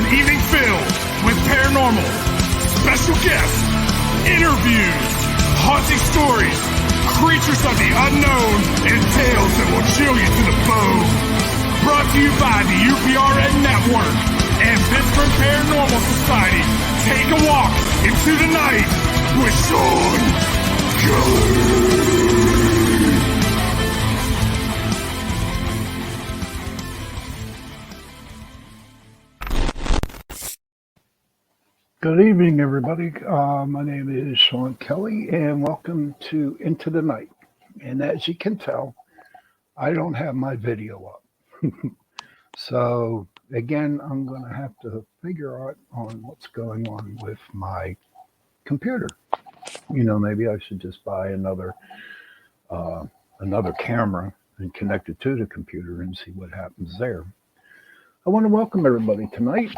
an evening filled with paranormal, special guests, interviews, haunting stories, creatures of the unknown, and tales that will chill you to the bone. Brought to you by the UPRN Network and Pittsburgh Paranormal Society. Take a walk into the night with Shawn Kelly. Good evening, everybody. My name is Shawn Kelly, and welcome to Into the Night. And as you can tell, I don't have my video up. So, again, I'm going to have to figure out on what's going on with my computer. You know, maybe I should just buy another camera and connect it to the computer and see what happens there. I want to welcome everybody tonight.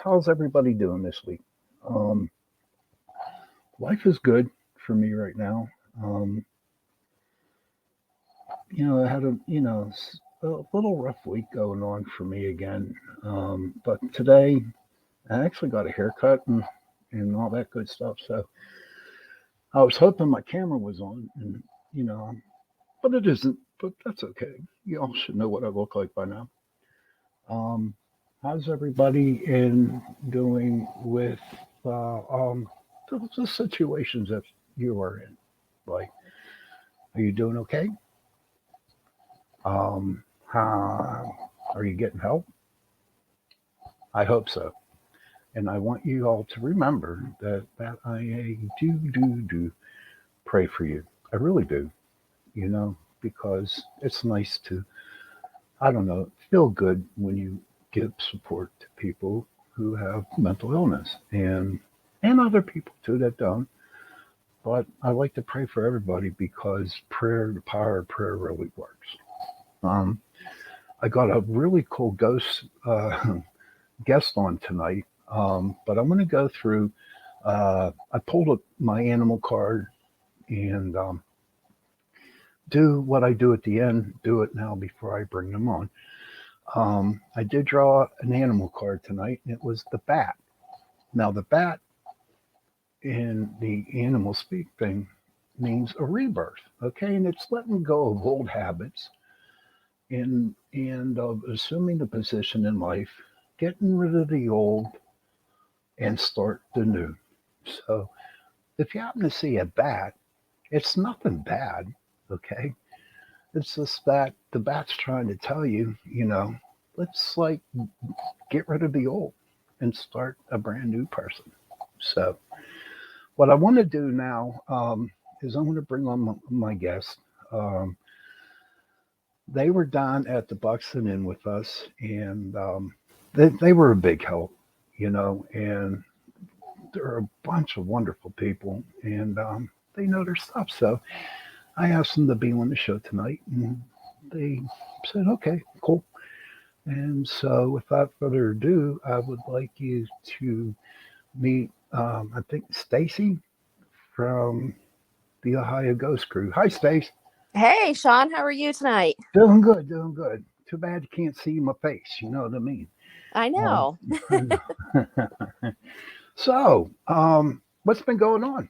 How's everybody doing this week? Life is good for me right now. I had a little rough week going on for me again. But today I actually got a haircut and all that good stuff. So I was hoping my camera was on, and but it isn't. But that's okay. You all should know what I look like by now. How's everybody doing with the situations that you are in? Like, are you doing okay? Are you getting help? I hope so. And I want you all to remember that I do pray for you. I really do, because it's nice to, feel good when you give support to people who have mental illness and other people too that don't. But I like to pray for everybody because the power of prayer really works. I got a really cool ghost guest on tonight, but I'm going to go through. I pulled up my animal card and do what I do at the end. Do it now before I bring them on. I did draw an animal card tonight, and it was the bat. Now, the bat in the animal speak thing means a rebirth, okay? And it's letting go of old habits and of assuming the position in life, getting rid of the old, and start the new. So if you happen to see a bat, it's nothing bad, okay? It's just that the bat's trying to tell you, let's get rid of the old and start a brand new person. So what I want to do now is I'm going to bring on my guest. They were down at the Buxton Inn with us, and they were a big help, and they're a bunch of wonderful people, and they know their stuff. So I asked them to be on the show tonight, and they said, okay, cool. And so without further ado, I would like you to meet, I think, Stacy from the Ohio Ghost Crew. Hi, Stace. Hey, Shawn, how are you tonight? Doing good. Too bad you can't see my face. You know what I mean? I know. So, what's been going on?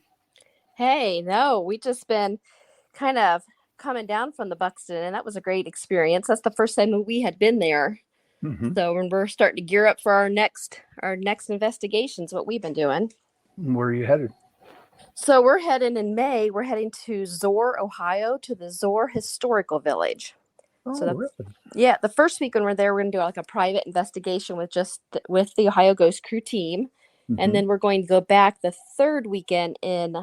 Hey, no, we just been kind of coming down from the Buxton, and that was a great experience. That's the first time we had been there. Mm-hmm. So when we're starting to gear up for our next investigations, what we've been doing. Where are you headed? So we're heading in May. We're heading to Zoar, Ohio, to the Zoar Historical Village. Oh, really? Yeah, the first week when we're there, we're going to do like a private investigation with the Ohio Ghost Crew team. Mm-hmm. And then we're going to go back the third weekend in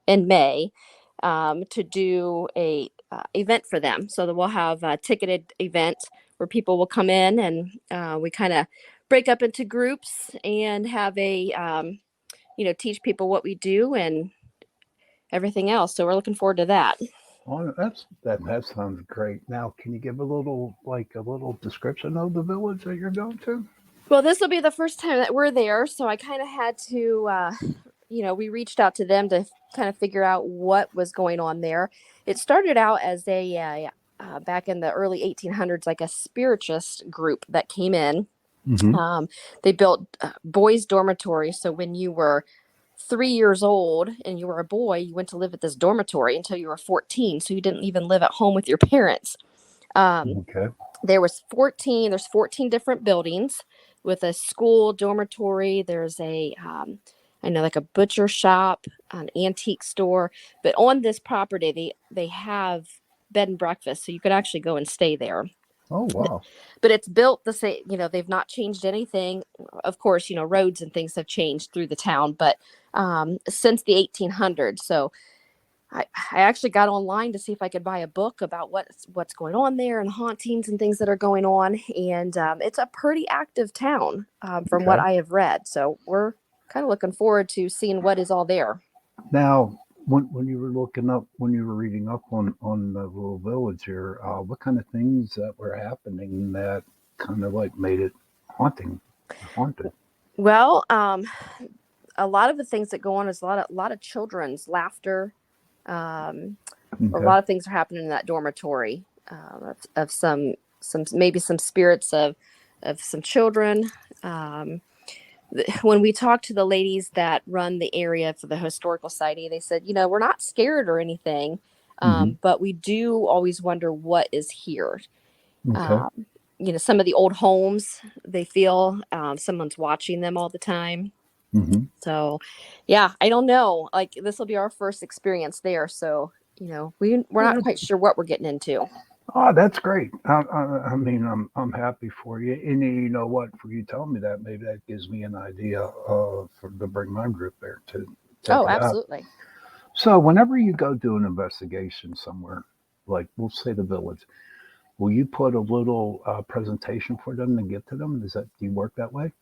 May to do a event for them. So that we'll have a ticketed event where people will come in and we kind of break up into groups and have a, teach people what we do and everything else. So we're looking forward to that. Oh, that sounds great. Now, can you give a little description of the village that you're going to? Well, this will be the first time that we're there, so I kind of had to, we reached out to them to kind of figure out what was going on there. It started out as a back in the early 1800s, like a spiritist group that came in Mm-hmm. They built boys' dormitories. So when you were 3 years old and you were a boy, you went to live at this dormitory until you were 14. So you didn't even live at home with your parents. Okay. There's 14 different buildings with a school dormitory. There's I know, like a butcher shop, an antique store, but on this property, they have bed and breakfast. So you could actually go and stay there. Oh, wow. But it's built the same, they've not changed anything. Of course, roads and things have changed through the town, but since the 1800s. So I actually got online to see if I could buy a book about what's going on there and hauntings and things that are going on. And it's a pretty active town from what Okay. I have read. So we're kind of looking forward to seeing what is all there. Now, when you were when you were reading up on the little village here, what kind of things that were happening that kind of like made it haunted? Well, a lot of the things that go on is a lot of children's laughter. A Okay. lot of things are happening in that dormitory of some maybe some spirits of some children. When we talked to the ladies that run the area for the historical society, they said, we're not scared or anything, Mm-hmm. but we do always wonder what is here. Okay. Some of the old homes, they feel someone's watching them all the time. Mm-hmm. So, yeah, I don't know. Like, this will be our first experience there. So, we're not quite sure what we're getting into. Oh, that's great. I mean, I'm happy for you. And you know what? For you telling me that, maybe that gives me an idea to bring my group there to check Oh, it out. absolutely. So, whenever you go do an investigation somewhere, like we'll say the village, will you put a little presentation for them to get to them? Do you work that way?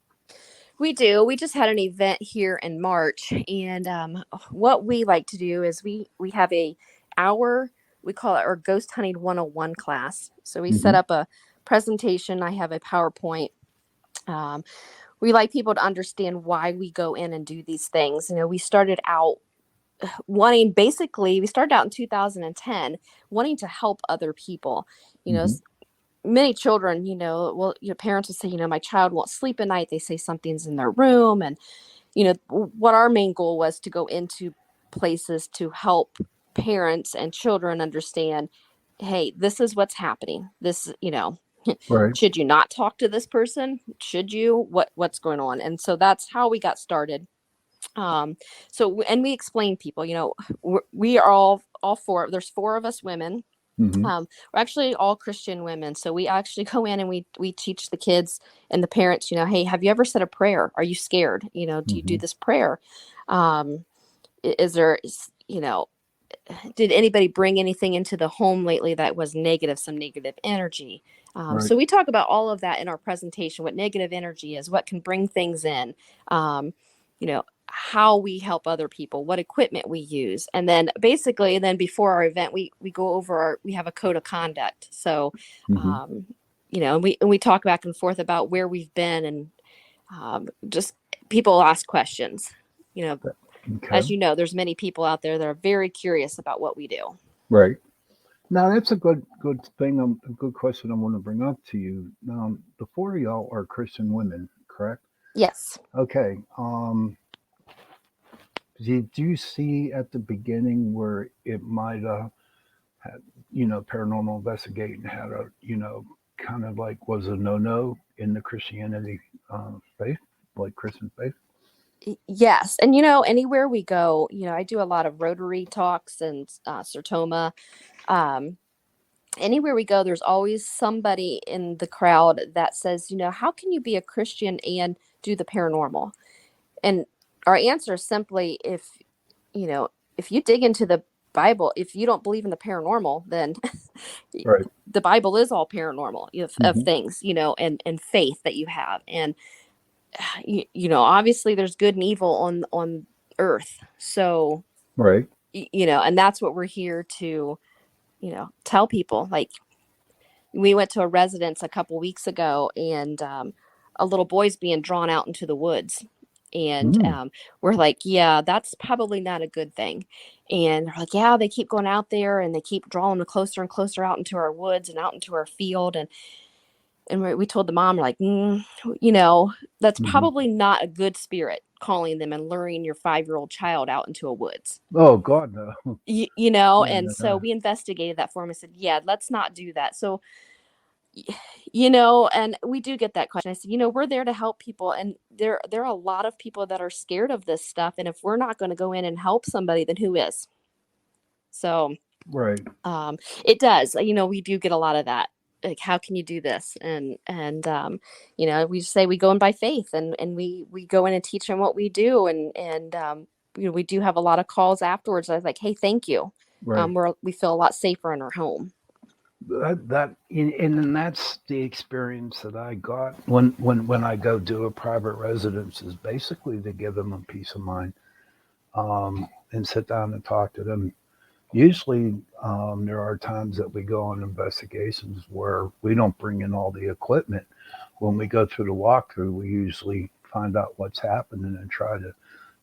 We do. We just had an event here in March, and what we like to do is we have a hour. We call it our Ghost Hunting 101 class. So we set Mm-hmm. up a presentation. I have a PowerPoint. Um, we like people to understand why we go in and do these things. We started out we started out in 2010 wanting to help other people. You know, Mm-hmm. many children, well, your parents will say, my child won't sleep at night. They say something's in their room. And, what our main goal was to go into places to help parents and children understand, hey, this is what's happening. Right. Should you not talk to this person? Should you? What's going on? And so that's how we got started. And we explain people, we are all four. There's four of us women. Mm-hmm. We're actually all Christian women. So we actually go in and we teach the kids and the parents, hey, have you ever said a prayer? Are you scared? Do you do Mm-hmm. this prayer? Is there, did anybody bring anything into the home lately that was negative, some negative energy? Right. So we talk about all of that in our presentation, what negative energy is, what can bring things in, how we help other people, what equipment we use. And then before our event, we go over we have a code of conduct. So, Mm-hmm. um, and we talk back and forth about where we've been and just people ask questions, you know, Okay. as you know, there's many people out there that are very curious about what we do. Right. Now that's a good thing. A good question I want to bring up to you. Now, the four of y'all are Christian women, correct? Yes. Okay. Did you see at the beginning where it might have had, paranormal investigating had a, kind of like was a no in the Christianity faith, like Christian faith? Yes. And, anywhere we go, I do a lot of Rotary talks and Sertoma. Um, Anywhere we go, there's always somebody in the crowd that says, how can you be a Christian and do the paranormal? And our answer is simply if you dig into the Bible, if you don't believe in the paranormal, then Right. the Bible is all paranormal of Mm-hmm. things, and faith that you have. And, obviously there's good and evil on earth. So, Right. and that's what we're here to, tell people. Like, we went to a residence a couple weeks ago, and a little boy's being drawn out into the woods. And Mm. we're like, yeah, that's probably not a good thing. And they're like, yeah, they keep going out there and they keep drawing them closer and closer out into our woods and out into our field. And and we told the mom, like, that's probably not a good spirit, calling them and luring your 5-year-old child out into a woods. Oh God, no. And so we investigated that for him and said, yeah, let's not do that. So, and we do get that question. I said, we're there to help people, and there are a lot of people that are scared of this stuff. And if we're not going to go in and help somebody, then who is? So, right. It does. We do get a lot of that. Like, how can you do this? And we say we go in by faith, and we go in and teach them what we do, and we do have a lot of calls afterwards. I was like, hey, thank you. Right. We feel a lot safer in our home. And that's the experience that I got when I go do a private residence, is basically to give them a peace of mind, and sit down and talk to them. Usually, there are times that we go on investigations where we don't bring in all the equipment. When we go through the walkthrough, we usually find out what's happening and try to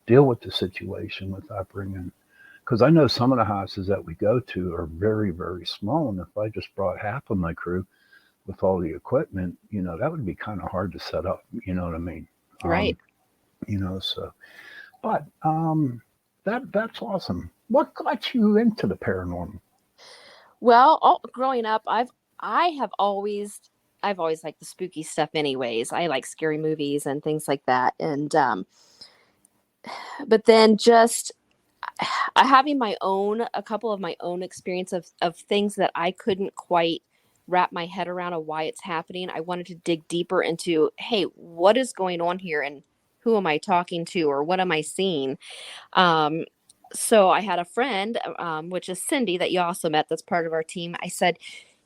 deal with the situation without bringing. Because I know some of the houses that we go to are very, very small, and if I just brought half of my crew with all the equipment, that would be kind of hard to set up. You know what I mean? Right. So, but that's awesome. What got you into the paranormal? Well, growing up, I've always liked the spooky stuff anyways. I like scary movies and things like that. And but then just having a couple of my own experience of things that I couldn't quite wrap my head around of why it's happening. I wanted to dig deeper into, hey, what is going on here, and who am I talking to, or what am I seeing? So I had a friend, which is Cindy, that you also met, that's part of our team. I said,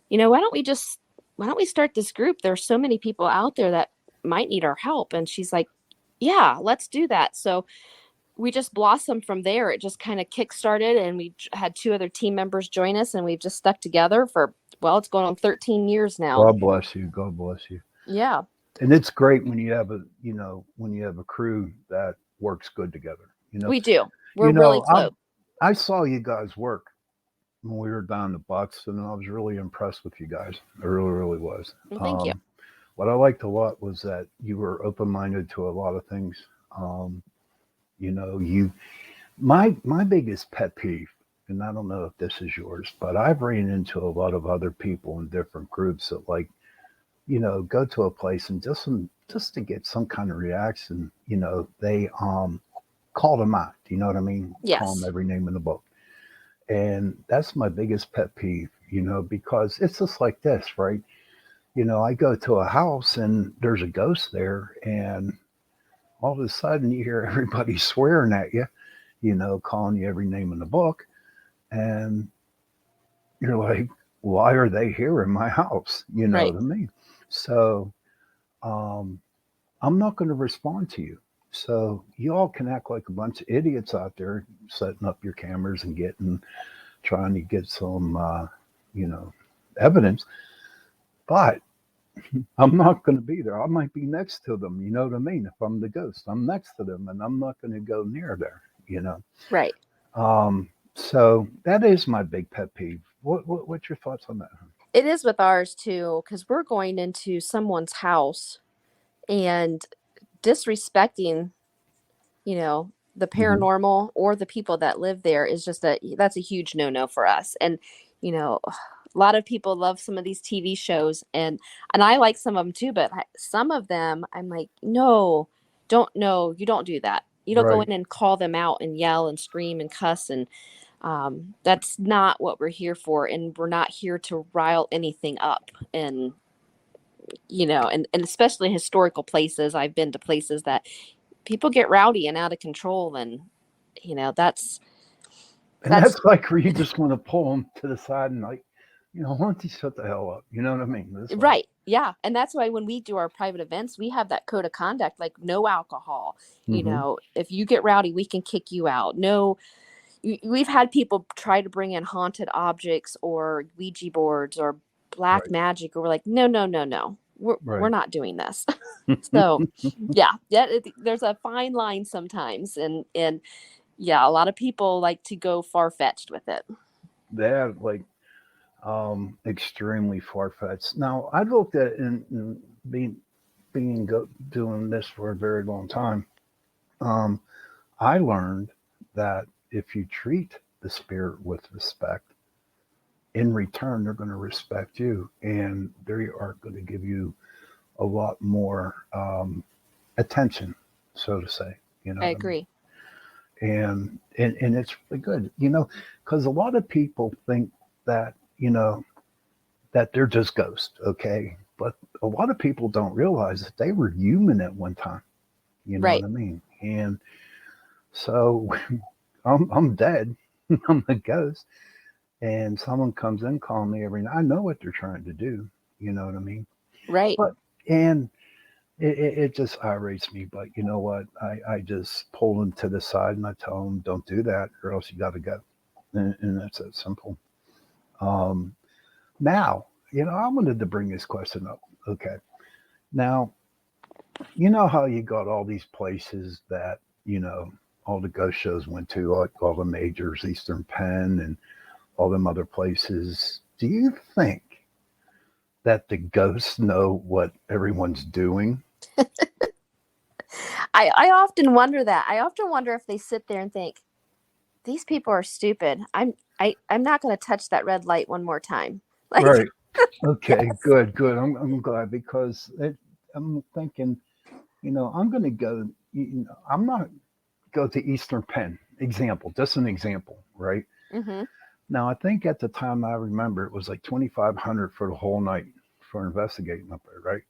why don't we start this group? There's so many people out there that might need our help. And she's like, yeah, let's do that. So we just blossomed from there. It just kind of kickstarted, and we had 2 other team members join us, and we've just stuck together for, it's going on 13 years now. God bless you. God bless you. Yeah. And it's great when you have a crew that works good together. We do. We're really close. I saw you guys work when we were down the Bucks, and I was really impressed with you guys. I really, really was. Well, thank you. What I liked a lot was that you were open-minded to a lot of things. My biggest pet peeve, and I don't know if this is yours, but I've ran into a lot of other people in different groups that go to a place and just to get some kind of reaction, they call them out. You know what I mean? Yes. Call them every name in the book. And that's my biggest pet peeve, because it's just like this, right? I go to a house and there's a ghost there, and all of a sudden you hear everybody swearing at you, calling you every name in the book. And you're like, why are they here in my house? You know Right. what I mean? So I'm not going to respond to you. So you all can act like a bunch of idiots out there setting up your cameras and trying to get some, evidence. But I'm not going to be there. I might be next to them. You know what I mean? If I'm the ghost, I'm next to them, and I'm not going to go near there. Right. So that is my big pet peeve. What's your thoughts on that? It is with ours too, because we're going into someone's house and disrespecting, the paranormal or the people that live there is that's a huge no-no for us. And, a lot of people love some of these TV shows, and I like some of them too, but some of them I'm like, no, you don't do that. You don't go in and call them out and yell and scream and cuss. And that's not what we're here for. And we're not here to rile anything up. And, and especially historical places. I've been to places that people get rowdy and out of control. And, that's like where you just want to pull them to the side and like, why don't you shut the hell up? You know what I mean? Right. Yeah. And that's why when we do our private events, we have that code of conduct, like no alcohol. If you get rowdy, we can kick you out. No, we've had people try to bring in haunted objects or Ouija boards or black magic. Or we're like, no. We're not doing this. So yeah, there's a fine line sometimes. And yeah, a lot of people like to go far-fetched with it. Yeah, like extremely far fetched. Now I looked at and doing this for a very long time. Um, I learned that if you treat the spirit with respect, in return they're going to respect you, and they are going to give you a lot more attention, so to say. You know I what I mean? agree. And it's really good, because a lot of people think that that they're just ghosts, okay? But a lot of people don't realize that they were human at one time. You know what Right. I mean? And so I'm dead. I'm a ghost, and someone comes in calling me every night. I know what they're trying to do. You know what I mean? Right. But and it just irritates me. But you know what? I just pull them to the side and I tell them, don't do that, or else you got to go. And that's that simple. Um, Now, I wanted to bring this question up. Okay. Now, you know how you got all these places that, all the ghost shows went to, like all the majors, Eastern Penn, and all them other places. Do you think that the ghosts know what everyone's doing? I often wonder that. I often wonder if they sit there and think, these people are stupid. I'm not going to touch that red light one more time. Like, Right. Okay. yes. Good. Good. I'm glad because I'm thinking, I'm going to go. I'm not go to Eastern Penn. Example, just an example, right? Mhm. Now, I think at the time I remember it was like 2,500 for the whole night for investigating up there, right?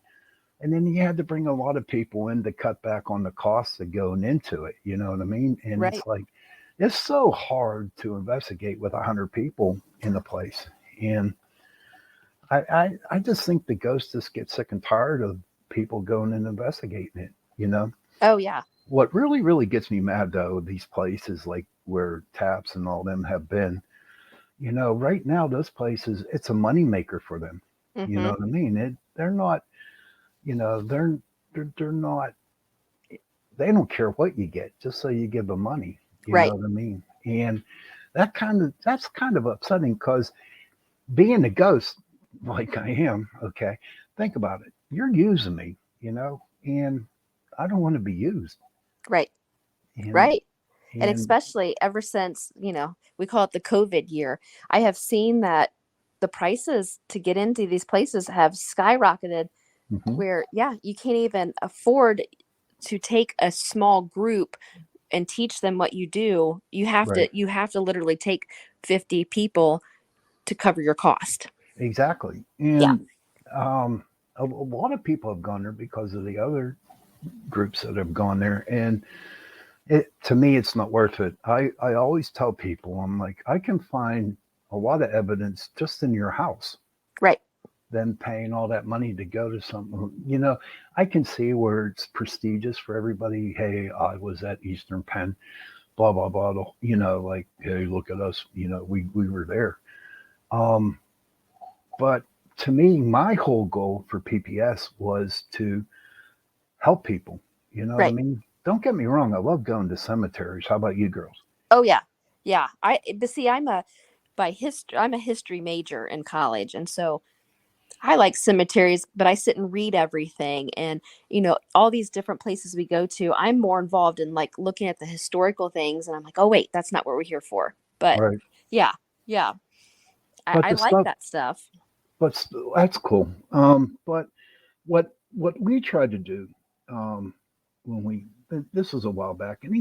And then you had to bring a lot of people in to cut back on the costs of going into it. You know what I mean? And Right. it's like it's so hard to investigate with 100 people in the place. And I just think the ghosts just get sick and tired of people going and investigating it. Oh yeah. What really gets me mad though, these places like where Taps and all them have been, right now those places, it's a moneymaker for them. You know Mhm. what I mean? They're not, you know, they're not. They don't care what you get, just so you give them money. You know Right. what I mean? And that's kind of upsetting because being a ghost, like I am, okay. Think about it. You're using me, and I don't want to be used. Right. And Right. And and especially ever since, we call it the COVID year, I have seen that the prices to get into these places have skyrocketed mhm, where, yeah, you can't even afford to take a small group and teach them what you do. right. You have to literally take 50 people to cover your cost. Exactly. Yeah. And a lot of people have gone there because of the other groups that have gone there. And to me, it's not worth it. I always tell people, I'm like, I can find a lot of evidence just in your house Right. than paying all that money to go to something. I can see where it's prestigious for everybody. Hey, I was at Eastern Penn, blah, blah, blah. Like, hey, look at us. We were there. Um, But to me, my whole goal for PPS was to help people. You know what I Right. mean? Don't get me wrong. I love going to cemeteries. How about you girls? Oh yeah. Yeah. But see, I'm a history major in college. And so I like cemeteries, but I sit and read everything and, all these different places we go to. I'm more involved in like looking at the historical things and I'm like, oh, wait, that's not what we're here for. But Right. yeah, yeah, But I the like stuff, that stuff. but that's cool. But what we tried to do um, when this was a while back, and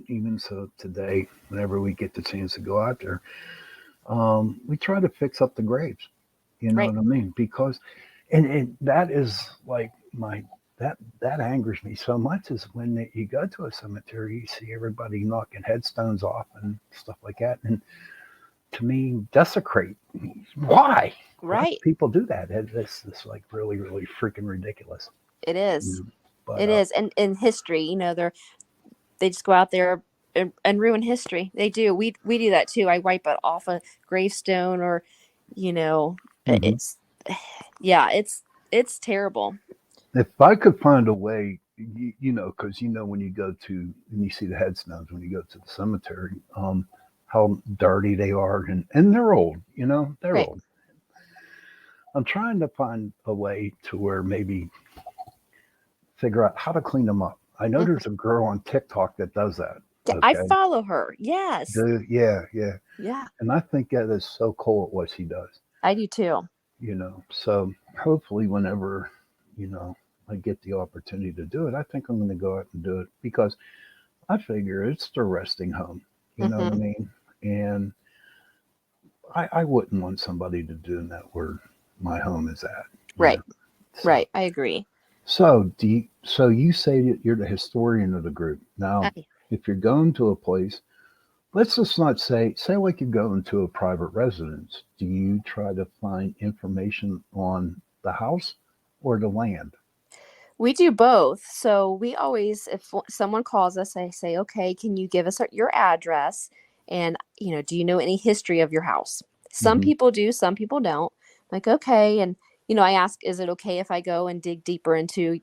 even so today, whenever we get the chance to go out there, we try to fix up the graves. You know Right. what I mean? Because, and that is like that angers me so much is when you go to a cemetery, you see everybody knocking headstones off and stuff like that, and to me, desecrate. Why? Why do Right. people do that? It's like really freaking ridiculous. It You is. know? But It is. And in history, they just go out there and ruin history. They do. We do that too. I wipe it off a gravestone or, you know, mhm. it's yeah, it's terrible. If I could find a way, because when you go to and you see the headstones when you go to the cemetery, how dirty they are, and they're old. They're Right. old. I'm trying to find a way to where maybe figure out how to clean them up. I know Mhm. there's a girl on TikTok that does that. Yeah, I Okay. follow her. Yes. Yeah, yeah. Yeah, And I think that is so cool at what she does, I do too. So hopefully, whenever, you know, I get the opportunity to do it, I think I'm going to go out and do it because I figure it's the resting home. You know what I Hmm. mean? And I wouldn't want somebody to do that where my home is at. Right. So, Right. I agree. so you say that you're the historian of the group. Now, I, if you're going to a place, let's just not say like you go into a private residence. Do you try to find information on the house or the land? we do both. So we always, if someone calls us, I say, okay, can you give us your address? And, do you know any history of your house? Some Hmm. people do, some people don't. Like, okay. And, I ask, is it okay if I go and dig deeper into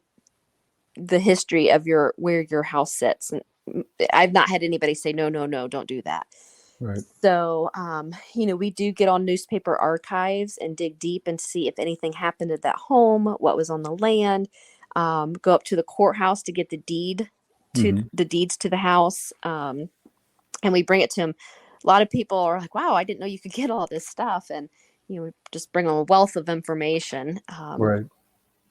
the history of where your house sits? And I've not had anybody say, no, no, no, don't do that. Right. So, we do get on newspaper archives and dig deep and see if anything happened at that home, what was on the land. Go up to the courthouse to get Hmm. the deeds to the house, and we bring it to them. A lot of people are like, "Wow, I didn't know you could get all this stuff," and we just bring them a wealth of information. Right.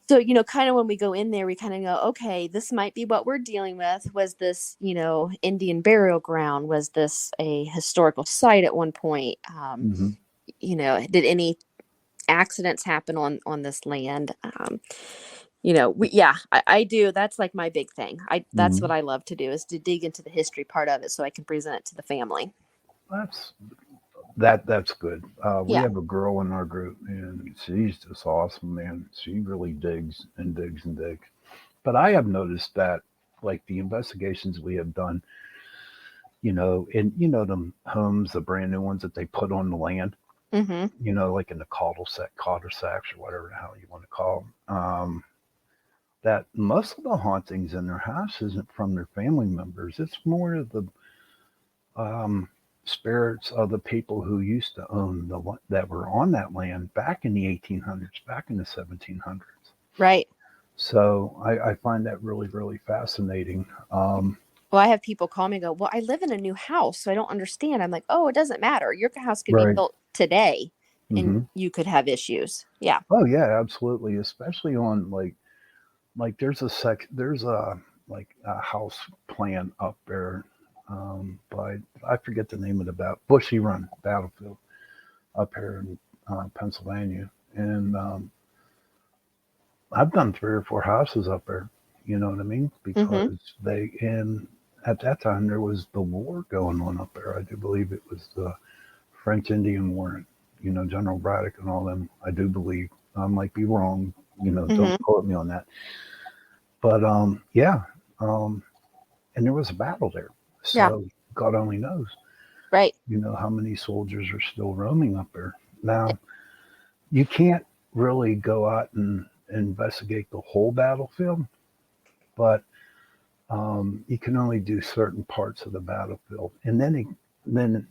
So, kind of when we go in there, we kind of go, okay, this might be what we're dealing with. Was this, Indian burial ground? Was this a historical site at one point? Hmm. Did any accidents happen on this land? I do. That's like my big thing. That's what Hmm. I love to do is to dig into the history part of it so I can present it to the family. That's that's good. We Yeah. have a girl in our group, and she's just awesome, man. She really digs and digs and digs. But I have noticed that, like the investigations we have done, and them homes, the brand new ones that they put on the land, Mm-hmm. like in the cul-de-sacs or whatever the hell you want to call them. That most of the hauntings in their house isn't from their family members. It's more of the um, spirits of the people who used to own that were on that land back in the 1800s, back in the 1700s. Right. So I find that really, really fascinating. Well, I have people call me and go, well, I live in a new house, so I don't understand. I'm like, oh, it doesn't matter. Your house could be Right. built today and Hmm. you could have issues. Yeah. Oh yeah, absolutely. Especially on like there's a like a house plan up there by I forget the name of the Bushy Run battlefield up here in Pennsylvania, and I've done 3 or 4 houses up there. You know what I mean? Mm-hmm. Because they and at that time there was the war going on up there. I do believe it was the French Indian War. General Braddock and all them. I do believe. I might be wrong. Don't Mm-hmm. quote me on that. But yeah, um, and there was a battle there. Yeah. So God only knows, Right. how many soldiers are still roaming up there. Now, you can't really go out and investigate the whole battlefield, but you can only do certain parts of the battlefield. And then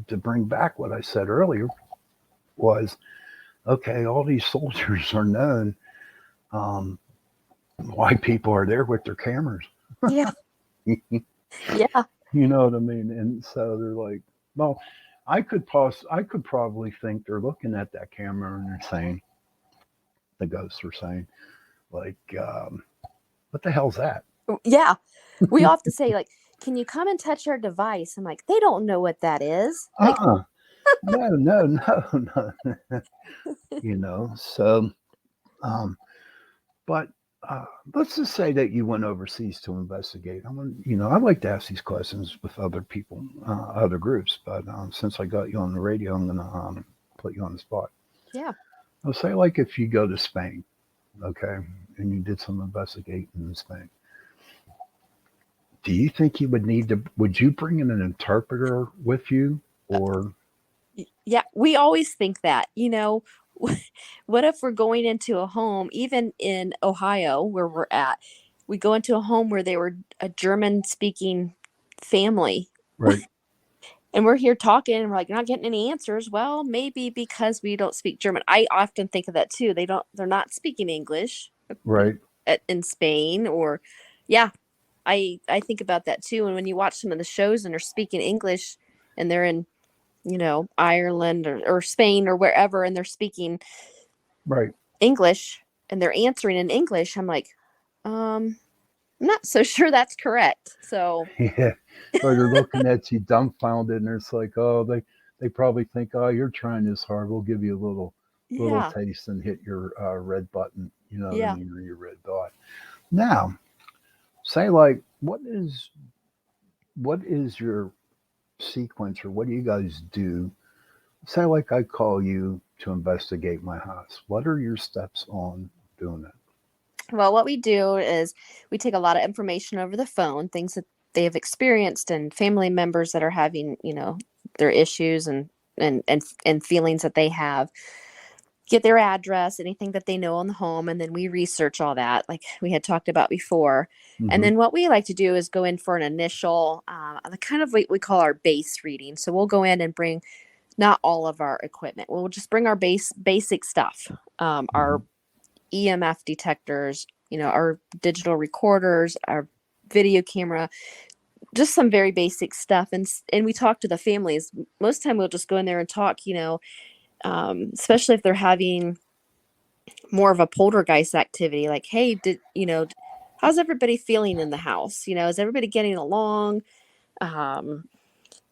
to bring back what I said earlier was, okay, all these soldiers are known. Um, why people are there with their cameras. Yeah. Yeah. You know what I mean? And so they're like, well, I could probably think they're looking at that camera and they're saying, the ghosts are saying, like, what the hell's that? Yeah. We often say, like, can you come and touch our device? I'm like, they don't know what that is. Like, Uh-uh. No, no, no, no. So, um, but let's just say that you went overseas to investigate. I like to ask these questions with other people, other groups, but since I got you on the radio, I'm going to put you on the spot. yeah. I'll say, like, if you go to Spain, okay, and you did some investigating in Spain, do you think you would you bring in an interpreter with you or, Yeah. We always think that, what if we're going into a home, even in Ohio, where we're at, we go into a home where they were a German speaking family right? And we're here talking and we're like, not getting any answers. Well, maybe because we don't speak German. I often think of that too. They're not speaking English, Right. in Spain, or yeah, I think about that too. And when you watch some of the shows and they're speaking English and they're in, Ireland or Spain or wherever, and they're speaking Right. English and they're answering in English, I'm like, I'm not so sure that's correct. So Yeah. Or they're looking at you dumbfounded, and it's like, oh, they probably think, oh, you're trying this hard. We'll give you a little yeah, taste and hit your red button. You know what I yeah. mean, or your red dot. Now, say like, what is your sequence, or what do you guys do? Say like I call you to investigate my house. What are your steps on doing it? Well, what we do is we take a lot of information over the phone, things that they have experienced and family members that are having, their issues and feelings that they have. Get their address, anything that they know on the home, and then we research all that, like we had talked about before. And Mm-hmm. then what we like to do is go in for an initial, the kind of what we call our base reading. So we'll go in and bring not all of our equipment. We'll just bring our basic stuff, Mm-hmm. our EMF detectors, our digital recorders, our video camera, just some very basic stuff. And we talk to the families. Most of the time we'll just go in there and talk, especially if they're having more of a poltergeist activity, like, hey, how's everybody feeling in the house? Is everybody getting along? Um,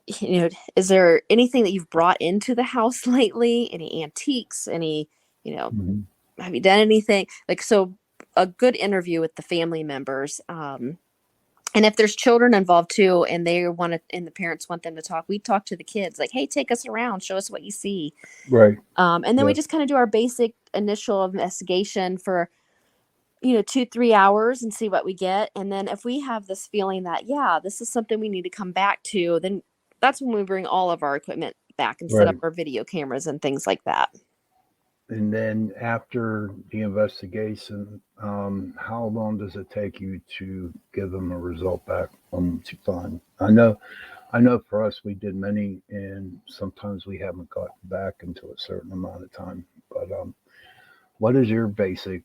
is there anything that you've brought into the house lately? Any antiques? Any, you know, Mm-hmm. have you done anything? Like, so a good interview with the family members. And if there's children involved too, and and the parents want them to talk, we talk to the kids like, hey, take us around, show us what you see. Right. And then we Yep. just kind of do our basic initial investigation for, 2-3 hours and see what we get. And then if we have this feeling that, yeah, this is something we need to come back to, then that's when we bring all of our equipment back and set up Right. our video cameras and things like that. And then after the investigation, how long does it take you to give them a result back on what you find? I know for us, we did many, and sometimes we haven't gotten back until a certain amount of time. But what is your basic,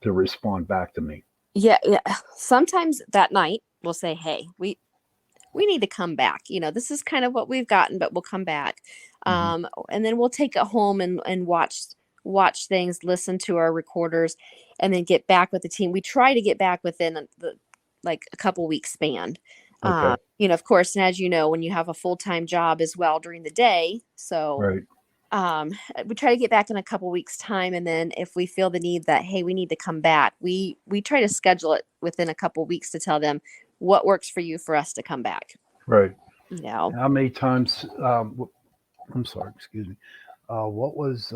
to respond back to me? Yeah, yeah. Sometimes that night we'll say, hey, we need to come back. This is kind of what we've gotten, but we'll come back. Hmm. And then we'll take it home and watch things, listen to our recorders, and then get back with the team. We try to get back within like a couple weeks span. Okay. Of course, and as you know, when you have a full-time job as well during the day, so Right. um, we try to get back in a couple weeks time. And then if we feel the need that, hey, we need to come back, we try to schedule it within a couple weeks to tell them what works for you for us to come back. Right. you know How many times? I'm sorry. Excuse me. What was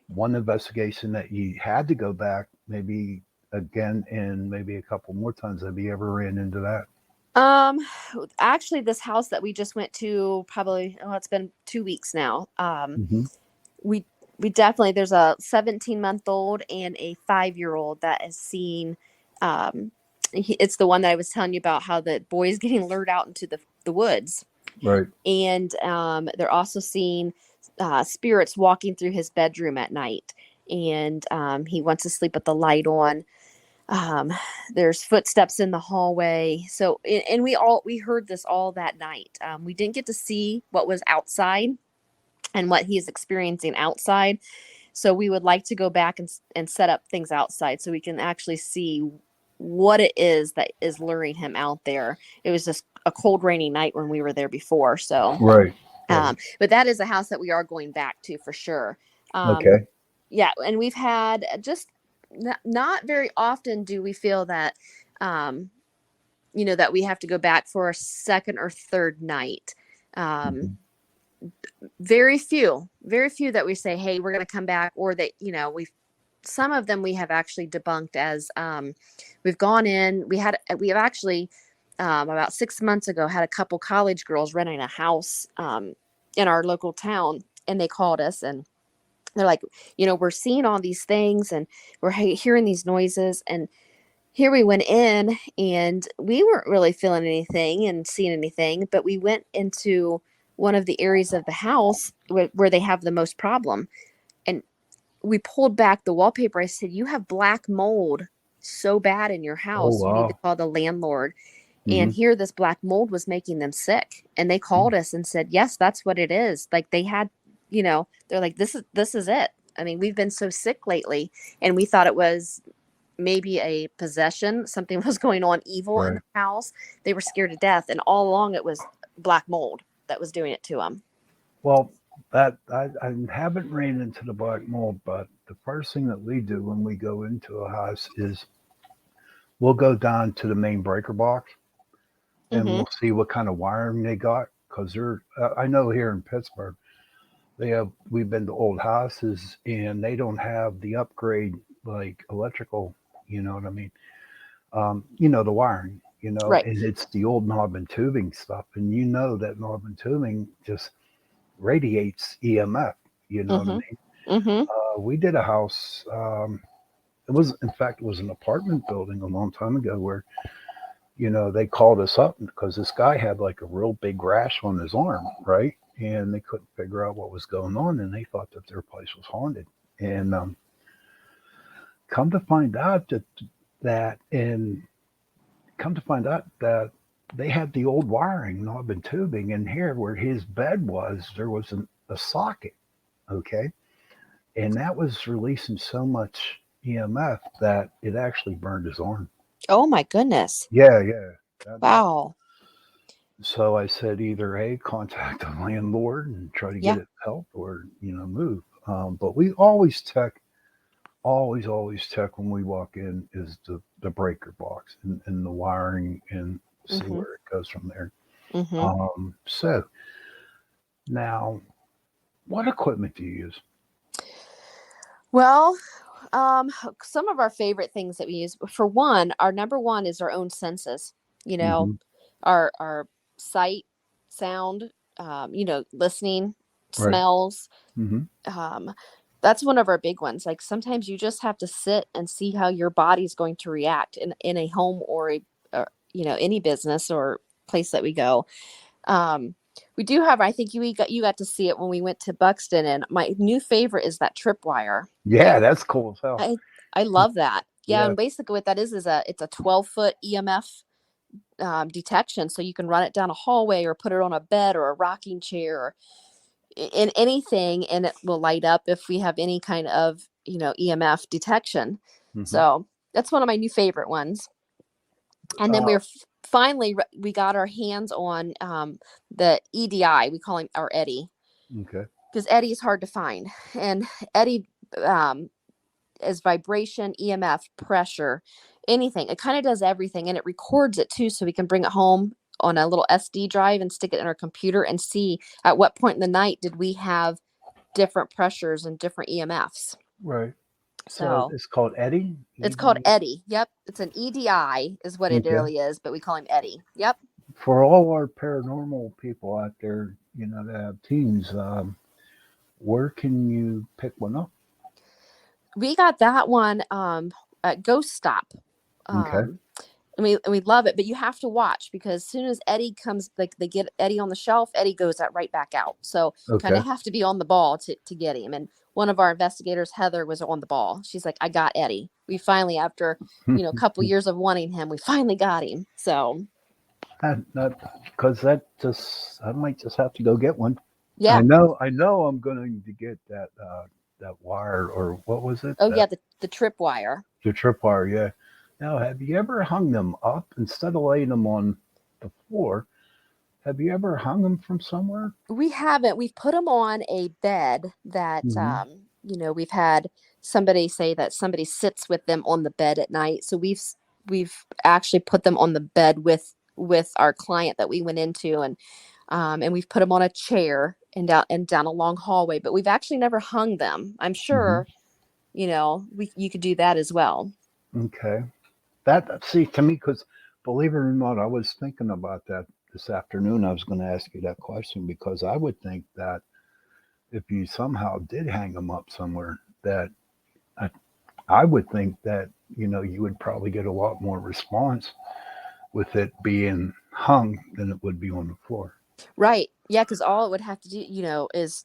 one investigation that you had to go back, maybe again, and maybe a couple more times? Have you ever ran into that? um Actually, this house that we just went to, probably, it's been 2 weeks now. Hmm. We definitely, there's a 17-month-old and a 5-year-old that is seeing, it's the one that I was telling you about, how the boy is getting lured out into the woods. Right. And they're also seeing spirits walking through his bedroom at night. And he wants to sleep with the light on. um, there's footsteps in the hallway. So and we heard this all that night. We didn't get to see what was outside and what he is experiencing outside, so we would like to go back and set up things outside so we can actually see what it is that is luring him out there. It was just a cold, rainy night when we were there before. So Right. Right. but that is a house that we are going back to for sure. um, Okay. yeah, and we've had just not very often do we feel that, um, that we have to go back for a second or third night. um, Hmm. very few that we say, hey, we're going to come back, or that, we've, some of them we have actually debunked as, we've gone in, we have actually, about 6 months ago, had a couple college girls renting a house, in our local town, and they called us and they're like, we're seeing all these things and we're hearing these noises, and here we went in and we weren't really feeling anything and seeing anything, but we went into one of the areas of the house where they have the most problem. And we pulled back the wallpaper. I said, "You have black mold so bad in your Oh, house. You need to wow. call the landlord." Hmm. And here, this black mold was making them sick. And they called us and said, "Yes, that's what it is." Like they had, they're like, "This is it." I mean, we've been so sick lately, and we thought it was maybe a possession. Something was going on evil in Right. the house. They were scared to death, and all along it was black mold that was doing it to them. Well, that I haven't ran into the black mold, but the first thing that we do when we go into a house is we'll go down to the main breaker box and Mm-hmm. we'll see what kind of wiring they got. Because they're, I know here in Pittsburgh, we've been to old houses and they don't have the upgrade like electrical, you know what I mean? The wiring, Right. and it's the old knob and tubing stuff. And you know that knob and tubing just radiates EMF, you know what I Mm-hmm. mean? Mm-hmm. We did a house, it was, in fact, it was an apartment building a long time ago where, they called us up because this guy had like a real big rash on his arm, right? And they couldn't figure out what was going on and they thought that their place was haunted. And come to find out that, and come to find out that they had the old wiring, knob and tubing, and here where his bed was, there was a socket, okay? And that was releasing so much EMF that it actually burned his arm. Oh my goodness. Yeah, yeah. That, Wow. so I said either A, contact the landlord and try to get Yeah. it help, or, move. But we always check, always check when we walk in is the breaker box and the wiring and see Mm-hmm. where it goes from there. Mm-hmm. So now, what equipment do you use? Well, some of our favorite things that we use, for one, our number one is our own senses. You know, Hmm. our sight, sound, listening, Right. smells. Hmm. Um, that's one of our big ones. Like sometimes you just have to sit and see how your body's going to react in a home or any business or place that we go. Um, we do have, I think you got to see it when we went to Buxton, and my new favorite is that tripwire. Yeah, that's cool as hell. I I love that. Yeah, Yeah. and basically what that is it's a 12-foot EMF detection, so you can run it down a hallway or put it on a bed or a rocking chair or in anything, and it will light up if we have any kind of EMF detection. Hmm. So that's one of my new favorite ones. And then Uh, finally we got our hands on the EDI. We call him our Eddie okay. because Eddie is hard to find, and Eddie um, is vibration, EMF, pressure, anything. It kind of does everything, and it records it too, so we can bring it home on a little SD drive and stick it in our computer and see at what point in the night did we have different pressures and different EMFs. Right. So So it's called Eddie. it's called ED. Eddie. Yep, it's an EDI is what it Okay. really is, but we call him Eddie. Yep. For all our paranormal people out there, that have teens, where can you pick one up? We got that one at Ghost Stop. Okay. Um, and we love it, but you have to watch because as soon as Eddie comes, like they get Eddie on the shelf, Eddie goes right back out. So kind Okay. of have to be on the ball to get him. And one of our investigators, Heather, was on the ball. She's like, "I got Eddie." We finally, after a couple years of wanting him, we finally got him. So Because I might just have to go get one. yeah. I know I'm going to get that wire, or what was it? Oh yeah, the tripwire. The tripwire, yeah. Now, have you ever hung them up instead of laying them on the floor? Have you ever hung them from somewhere? We haven't. We've put them on a bed that Hmm. we've had somebody say that somebody sits with them on the bed at night. So we've actually put them on the bed with our client that we went into, and we've put them on a chair and down a long hallway. But we've actually never hung them. I'm Hmm. sure you could do that as well. Okay. See, to me, because believe it or not, I was thinking about that this afternoon. I was going to ask you that question because I would think that if you somehow did hang them up somewhere, that I, I would think that, you would probably get a lot more response with it being hung than it would be on the floor. Right. Yeah, because all it would have to do, is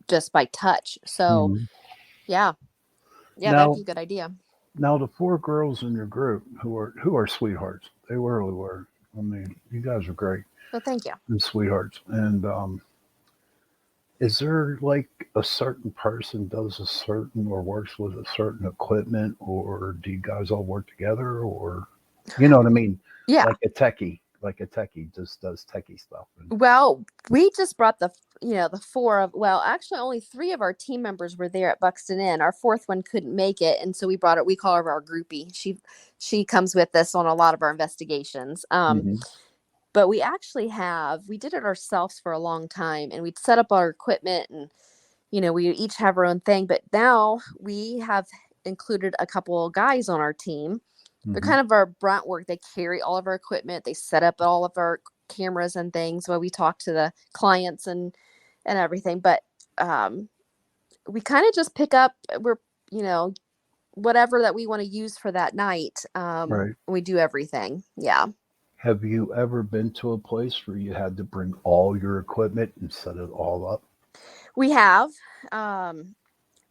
just by touch. So Mhm. yeah, yeah, that'd Now, be a good idea. now the four girls in your group who are sweethearts. They really were. I mean, you guys are great Well, thank you. and sweethearts. And is there like a certain person does a certain or works with a certain equipment, or do you guys all work together, or you know what I mean? Yeah. Like a techie just does techie stuff. And, Well, we just brought the four of, well, actually only three of our team members were there at Buxton Inn. Our fourth one couldn't make it. And so we brought it, we call her our groupie. She comes with us on a lot of our investigations. hmm But we did it ourselves for a long time, and we'd set up our equipment, and, we each have our own thing. But now we have included a couple of guys on our team. They're hmm kind of our brunt work. They carry all of our equipment. They set up all of our cameras and things while we talk to the clients and everything. But um, we kind of just pick up. We're you know whatever that we want to use for that night. Right. We do everything. Yeah, Have you ever been to a place where you had to bring all your equipment and set it all up? we have. Um,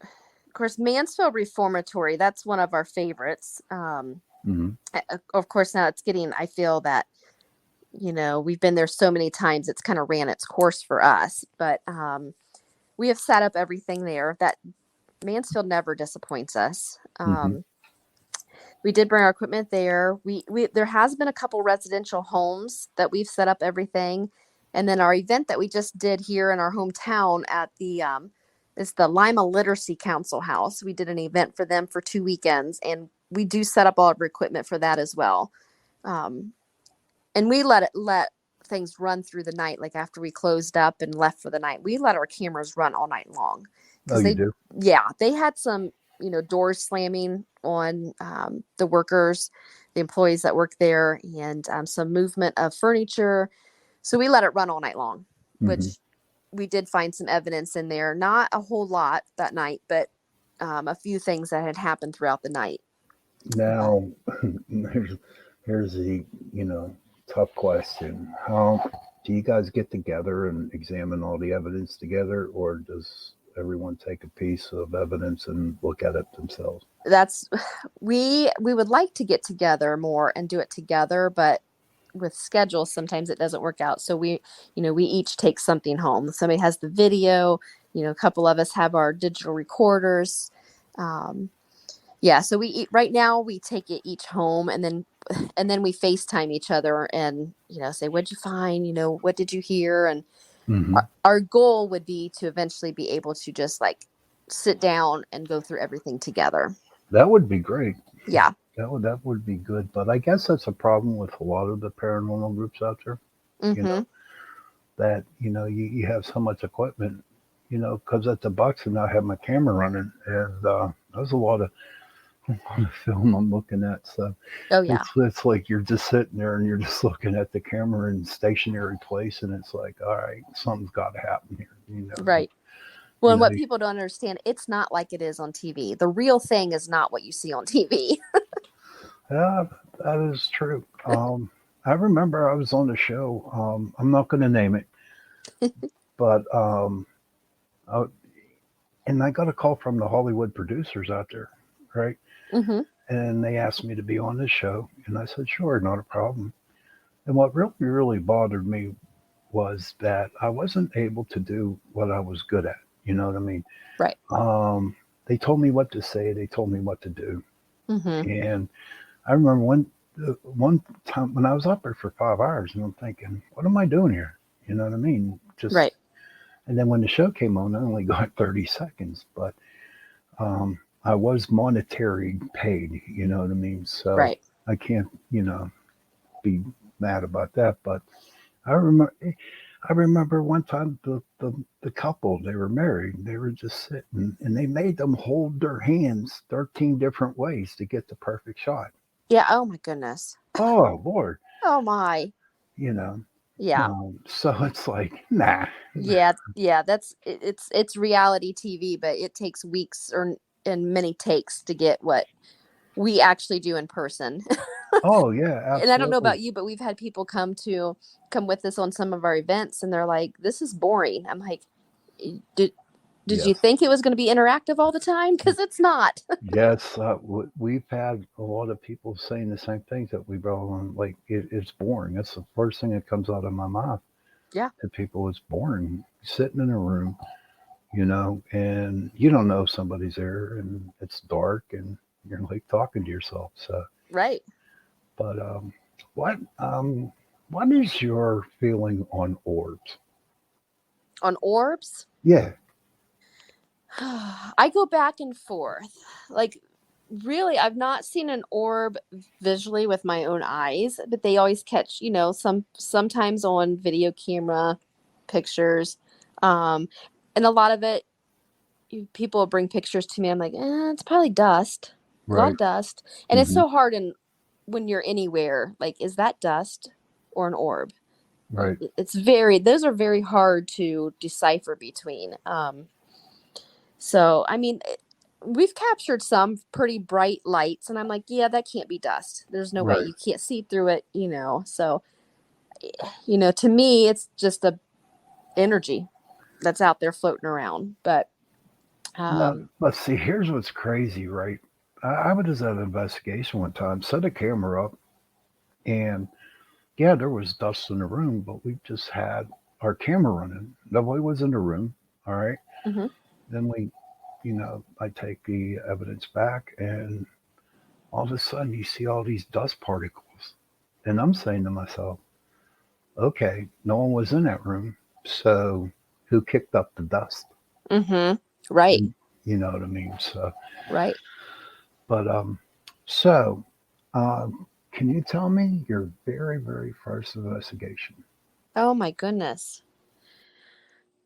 of course, Mansfield Reformatory. That's one of our favorites. hmm Of course, now it's getting. I feel that we've been there so many times. It's kind of ran its course for us, but we have set up everything there. That Mansfield never disappoints us. hmm We did bring our equipment there. We there has been a couple residential homes that we've set up everything, and then our event that we just did here in our hometown at the it's the Lima Literacy Council House. We did an event for them for 2 weekends, and we do set up all of our equipment for that as well. Um, and we let things run through the night. Like after we closed up and left for the night, we let our cameras run all night long Oh, because you do? they had some doors slamming on the workers, the employees that work there, and some movement of furniture. So we let it run all night long, hmm which we did find some evidence in there. Not a whole lot that night, but a few things that had happened throughout the night. But Now, here's the, tough question. How do you guys get together and examine all the evidence together, or does everyone take a piece of evidence and look at it themselves? that's we would like to get together more and do it together, but with schedules sometimes it doesn't work out. So we each take something home. Somebody has the video, a couple of us have our digital recorders. um, yeah, so right now we take it each home, and then we FaceTime each other and say, what'd you find, what did you hear? And hmm our goal would be to eventually be able to just like sit down and go through everything together. That would be great. Yeah. That would be good. But I guess that's a problem with a lot of the paranormal groups out there. You know Mm-hmm. that you have so much equipment. Because at the Bucks and I have my camera running, and there's a lot of film I'm looking at. So Oh yeah. it's like you're just sitting there and you're just looking at the camera in stationary place, and it's like, all right, something's got to happen here. Right. Well, You and know, what people don't understand, it's not like it is on TV. The real thing is not what you see on TV. yeah, that is true. I remember I was on the show. I'm not going to name it, but I, and I got a call from the Hollywood producers out there, right? Mm-hmm. And they asked me to be on this show, and I said, sure, not a problem. And what really, really bothered me was that I wasn't able to do what I was good at. You know what I mean? Right. They told me what to say, they told me what to do. Mm-hmm. And I remember one time when I was up there for 5 hours, and I'm thinking, what am I doing here? You know what I mean? Right. And then when the show came on, I only got 30 seconds, but I was monetary paid, you know what I mean? So Right. I can't, be mad about that. But I remember, I remember one time the couple, they were married, they were just sitting, and they made them hold their hands 13 different ways to get the perfect shot. Yeah. Oh my goodness. Oh Lord, Oh my. you know. Yeah. So it's like, nah. Yeah. Yeah. It's reality TV, but it takes weeks or and many takes to get what we actually do in person. Oh yeah, And I don't know absolutely. about you, but we've had people come with us on some of our events, and they're like, "This is boring." I'm like, "Did you Yes. think it was going to be interactive all the time? Because it's not." Yes, we've had a lot of people saying the same things that we brought on. Like it's boring. That's the first thing that comes out of my mouth Yeah. to people. It's boring sitting in a room, and you don't know if somebody's there, and it's dark, and you're like talking to yourself. So, Right. but what what is your feeling on orbs? On orbs, Yeah. I go back and forth. Like, really, I've not seen an orb visually with my own eyes, but they always catch, sometimes on video camera pictures. Um, and a lot of it, people will bring pictures to me. I'm like, it's probably dust, a lot Right. of dust. And it's Hmm. so hard when you're anywhere, like, is that dust or an orb? Right. Those are very hard to decipher between. So, I mean, we've captured some pretty bright lights, and I'm like, yeah, that can't be dust. There's no way. Right. You can't see through it. So, to me, it's just a energy that's out there floating around. But, Now, um, let's see. Here's what's crazy, right? I was at an investigation one time, set a camera up, and yeah, there was dust in the room, but we just had our camera running. Nobody was in the room. All right. mhm. Then I take the evidence back, and all of a sudden you see all these dust particles. And I'm saying to myself, okay, no one was in that room. So who kicked up the dust? Mhm. Right. And you know what I mean? So, Right. but, so, can you tell me your very, very first investigation? Oh my goodness.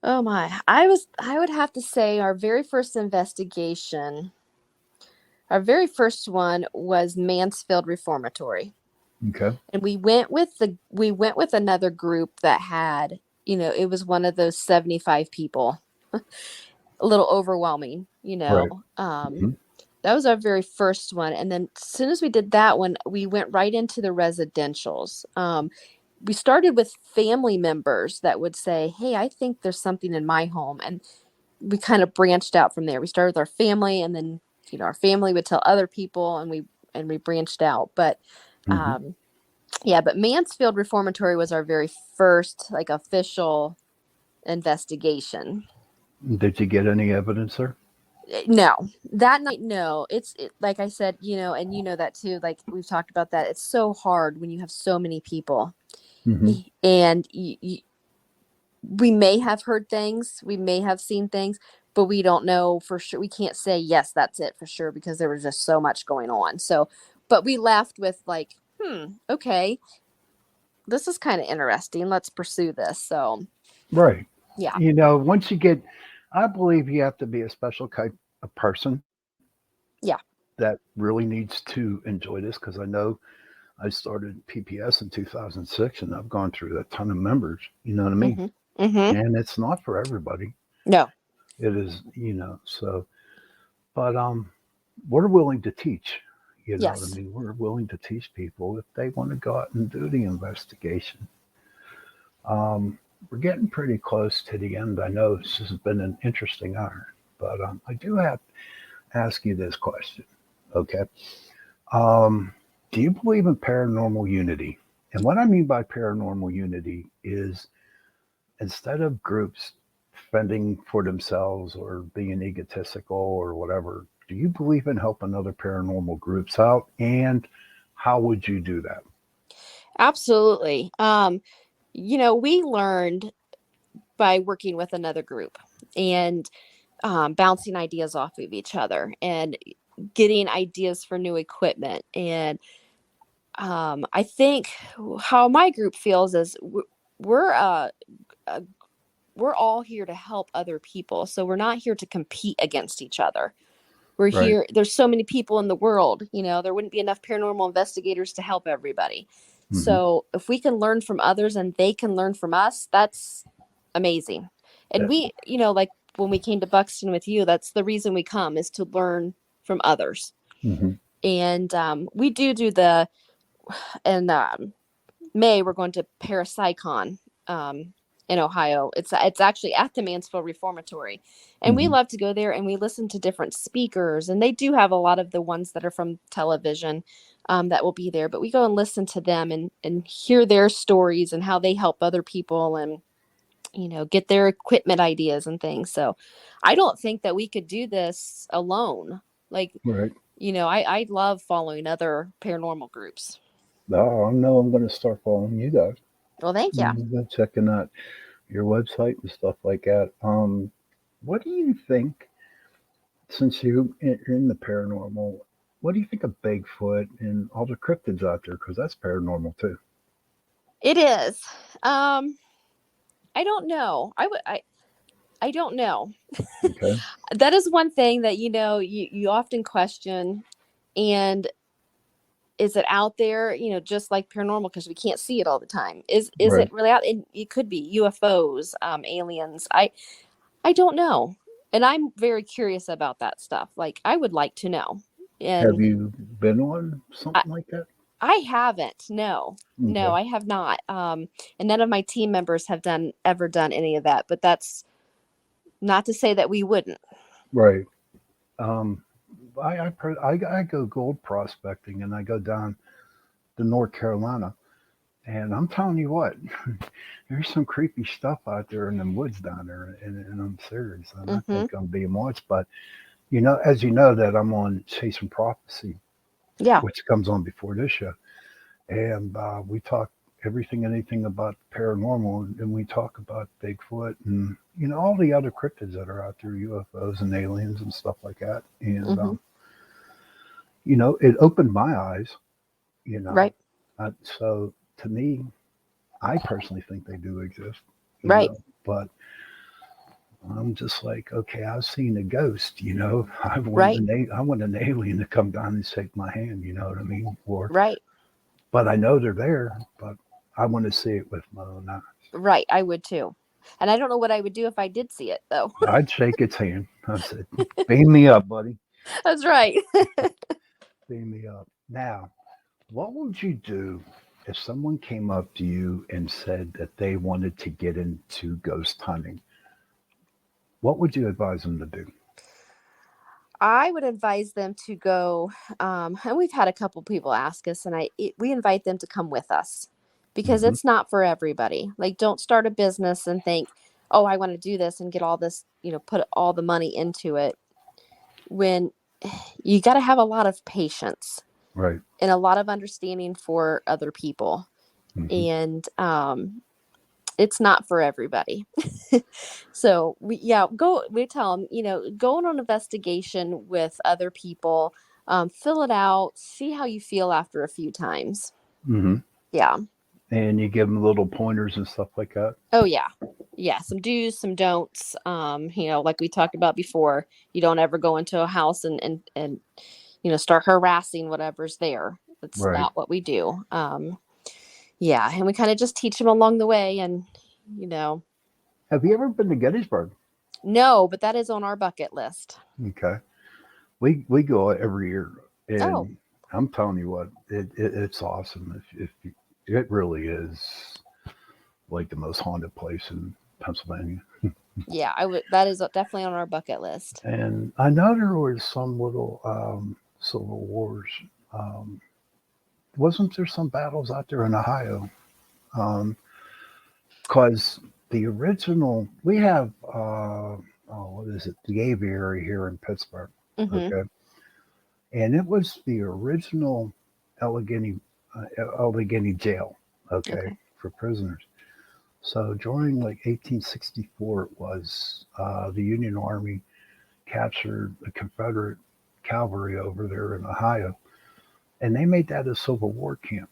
Oh my. I would have to say our very first one was Mansfield Reformatory. Okay. And we went with another group that had, it was one of those 75 people. A little overwhelming, Right. Hmm. that was our very first one. And then as soon as we did that one, we went right into the residentials. We started with family members that would say, "Hey, I think there's something in my home." And we kind of branched out from there. We started with our family, and then, our family would tell other people, and we branched out. But, Hmm. um, yeah, but Mansfield Reformatory was our very first, like, official investigation. Did you get any evidence there? No, that night, no. Like I said, and you know that too. Like, we've talked about that. It's so hard when you have so many people, Hmm. and we may have heard things, we may have seen things, but we don't know for sure. We can't say yes, that's it for sure, because there was just so much going on. So, but we left with like, okay, this is kind of interesting. Let's pursue this. So, Right. yeah. Once you get, I believe you have to be a special type of person Yeah. that really needs to enjoy this because I know I started PPS in 2006 and I've gone through a ton of members, you know what I mean? Mm-hmm. Mm-hmm. And it's not for everybody. No. It is, so, but we're willing to teach, you know what I Yes. mean? We're willing to teach people if they want to go out and do the investigation. We're getting pretty close to the end. I know this has been an interesting hour, but I do have to ask you this question. Okay. Um, do you believe in paranormal unity? And what I mean by paranormal unity is instead of groups fending for themselves or being egotistical or whatever, do you believe in helping other paranormal groups out? And how would you do that? Absolutely. We learned by working with another group, and bouncing ideas off of each other, and getting ideas for new equipment. And I think how my group feels is we're uh, we're all here to help other people. So we're not here to compete against each other. We're Right. here. There's so many people in the world, there wouldn't be enough paranormal investigators to help everybody. Hmm. So if we can learn from others and they can learn from us, that's amazing. And That, we, like when we came to Buxton with you, that's the reason we come, is to learn from others. Mm-hmm. And we do the, and May, we're going to Parapsychon in Ohio. It's actually at the Mansfield Reformatory. And we Mm-hmm. love to go there and we listen to different speakers. And they do have a lot of the ones that are from television that will be there. But we go and listen to them and hear their stories and how they help other people and, get their equipment ideas and things. So I don't think that we could do this alone. Like, Right. I love following other paranormal groups. Oh, I know I'm going to start following you guys. Well, thank you. Checking out your website and stuff like that. What do you think, since you're in the paranormal, what do you think of Bigfoot and all the cryptids out there? Because that's paranormal too. It is. I don't know. I don't know. Okay. That is one thing that, you often question. And is it out there, just like paranormal, because we can't see it all the time? Is Right. it really out? And it could be UFOs, aliens. I don't know. And I'm very curious about that stuff. Like, I would like to know. Have And you been on I, something like that? I haven't. No, Okay. I have not. And none of my team members have ever done any of that. But that's not to say that we wouldn't. Right. Um, I go gold prospecting and I go down to North Carolina, and I'm telling you what, there's some creepy stuff out there in the woods down there, and I'm serious. And I Mm-hmm. think I'm being watched, but as you know, that I'm on Chasing Prophecy, Yeah. which comes on before this show, and we talk everything, anything about paranormal, and we talk about Bigfoot and all the other cryptids that are out there, UFOs and aliens and stuff like that, and Mm-hmm. it opened my eyes, you know. Right. So to me, I personally think they do exist, Right. but I'm just like, okay, I've seen a ghost, Right. I want an alien to come down and shake my hand, you know what I mean? Right. But I know they're there, but I want to see it with my own eyes. Right. I would too. And I don't know what I would do if I did see it, though. I'd shake its hand. I said, beam me up, buddy. That's right. Beam me up. Now, what would you do if someone came up to you and said that they wanted to get into ghost hunting? What would you advise them to do? I would advise them to go, and we've had a couple people ask us, and we invite them to come with us because Hmm. it's not for everybody. Like, don't start a business and think, oh, I want to do this and get all this, put all the money into it, when you got to have a lot of patience Right. and a lot of understanding for other people. Hmm. And it's not for everybody. So we tell them, go on an investigation with other people, fill it out, see how you feel after a few times. Hmm. Yeah. And you give them little pointers and stuff like that. Oh yeah. Yeah. Some do's, some don'ts. Like we talked about before, you don't ever go into a house and start harassing whatever's there. That's Right. not what we do. Yeah. And we kind of just teach them along the way and, Have you ever been to Gettysburg? no, but that is on our bucket list. Okay. We go every year, Oh, and I'm telling you what, it's awesome. If you, it really is like the most haunted place in Pennsylvania. yeah, I would. That is definitely on our bucket list. And I know there was some little civil wars. Um, wasn't there some battles out there in Ohio? Because the original, we have, what is it, the aviary here in Pittsburgh. Mm-hmm. Okay. And it was the original Allegheny, Allegheny jail, okay, Okay. for prisoners. So during like 1864, it was the Union Army captured the Confederate cavalry over there in Ohio, and they made that a Civil War camp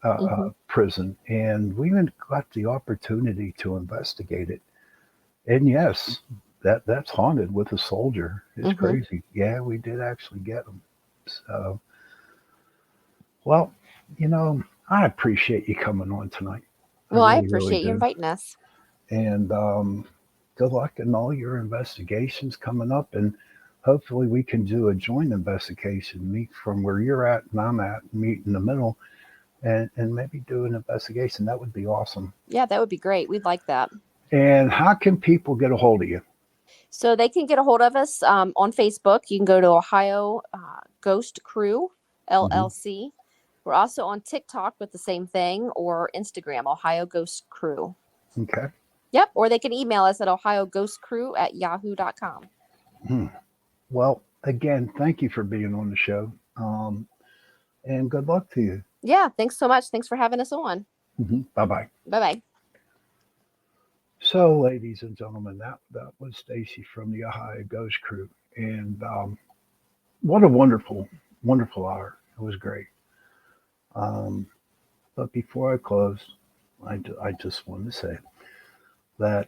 Mm-hmm. prison. And we even got the opportunity to investigate it. And yes, that's haunted with a soldier. It's Mm-hmm. crazy. Yeah, we did actually get them. So, well, I appreciate you coming on tonight. I Well, I really, really appreciate you do. inviting us. And good luck in all your investigations coming up, and hopefully we can do a joint investigation, meet from where you're at and I'm at, meet in the middle, and maybe do an investigation. That would be awesome. Yeah, that would be great. We'd like that. And how can people get a hold of you? So they can get a hold of us on Facebook. You can go to Ohio Ghost Crew Hmm. LLC. We're also on TikTok with the same thing, or Instagram, Ohio Ghost Crew. Okay. Yep. Or they can email us at ohioghostcrew@yahoo.com. Hmm. Well, again, thank you for being on the show. And good luck to you. Yeah. Thanks so much. Thanks for having us on. Bye bye. Bye bye. So, ladies and gentlemen, that was Stacy from the Ohio Ghost Crew, and what a wonderful, wonderful hour. It was great. Um, but before I close, I just want to say that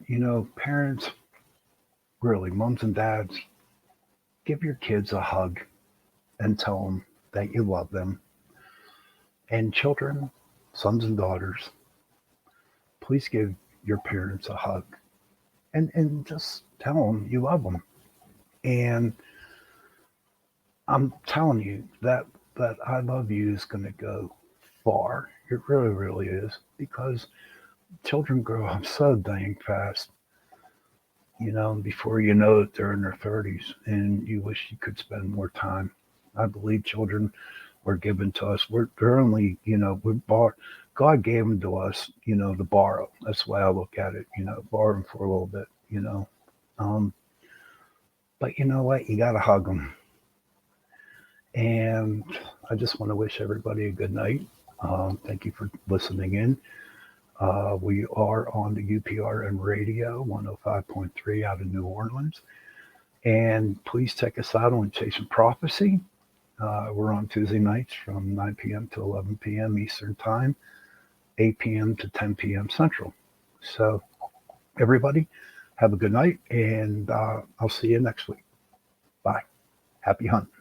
parents, really, moms and dads, give your kids a hug and tell them that you love them. And children, sons and daughters, please give your parents a hug and just tell them you love them. And I'm telling you that I love you is going to go far. It really, really is, because children grow up so dang fast. Before you know it, they're in their 30s, and you wish you could spend more time. I believe children were given to us. They're only, we're bought. God gave them to us, to borrow. That's the way I look at it. Borrow them for a little bit. Um, but you know what? You got to hug them. And I just want to wish everybody a good night. Thank you for listening in. We are on the UPRN radio 105.3 out of New Orleans. And please check us out on Chasing Prophecy. We're on Tuesday nights from 9 p.m. to 11 p.m. Eastern Time, 8 p.m. to 10 p.m. Central. So, everybody, have a good night, and I'll see you next week. Bye. Happy hunting.